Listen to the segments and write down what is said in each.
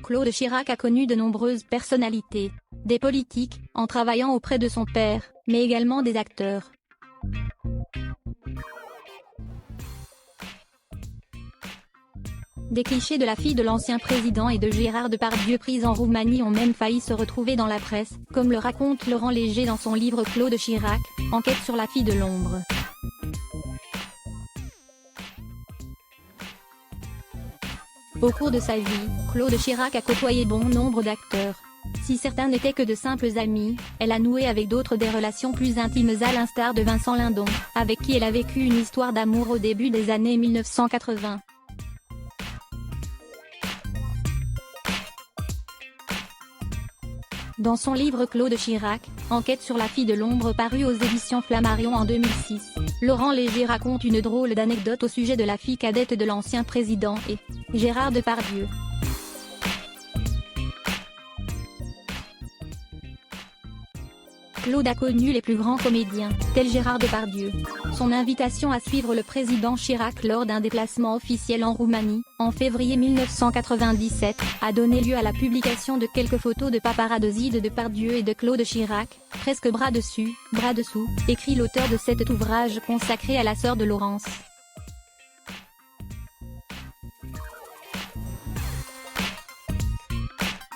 Claude Chirac a connu de nombreuses personnalités, des politiques, en travaillant auprès de son père, mais également des acteurs. Des clichés de la fille de l'ancien président et de Gérard Depardieu prise en Roumanie ont même failli se retrouver dans la presse, comme le raconte Laurent Léger dans son livre Claude Chirac, enquête sur la fille de l'ombre. Au cours de sa vie, Claude Chirac a côtoyé bon nombre d'acteurs. Si certains n'étaient que de simples amis, elle a noué avec d'autres des relations plus intimes à l'instar de Vincent Lindon, avec qui elle a vécu une histoire d'amour au début des années 1980. Dans son livre Claude Chirac, enquête sur la fille de l'ombre paru aux éditions Flammarion en 2006, Laurent Léger raconte une drôle d'anecdote au sujet de la fille cadette de l'ancien président et Gérard Depardieu. Claude a connu les plus grands comédiens, tels Gérard Depardieu. Son invitation à suivre le président Chirac lors d'un déplacement officiel en Roumanie, en février 1997, a donné lieu à la publication de quelques photos de paparazzi de Depardieu et de Claude Chirac, presque bras dessus, bras dessous, écrit l'auteur de cet ouvrage consacré à la sœur de Laurence.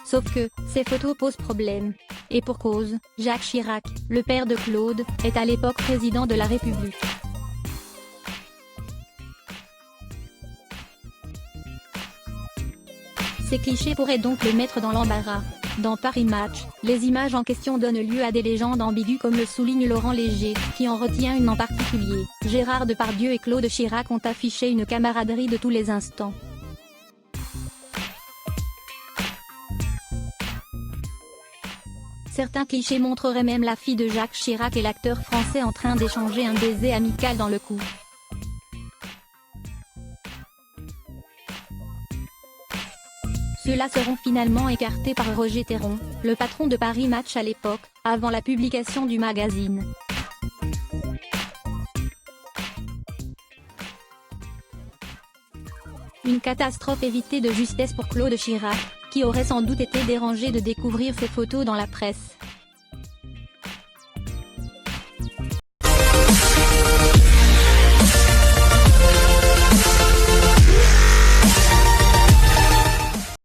Sauf que, ces photos posent problème. Et pour cause, Jacques Chirac, le père de Claude, est à l'époque président de la République. Ces clichés pourraient donc le mettre dans l'embarras. Dans Paris Match, les images en question donnent lieu à des légendes ambiguës comme le souligne Laurent Léger, qui en retient une en particulier. Gérard Depardieu et Claude Chirac ont affiché une camaraderie de tous les instants. Certains clichés montreraient même la fille de Jacques Chirac et l'acteur français en train d'échanger un baiser amical dans le cou. Ceux-là seront finalement écartés par Roger Théron, le patron de Paris Match à l'époque, avant la publication du magazine. Une catastrophe évitée de justesse pour Claude Chirac, qui aurait sans doute été dérangé de découvrir ces photos dans la presse.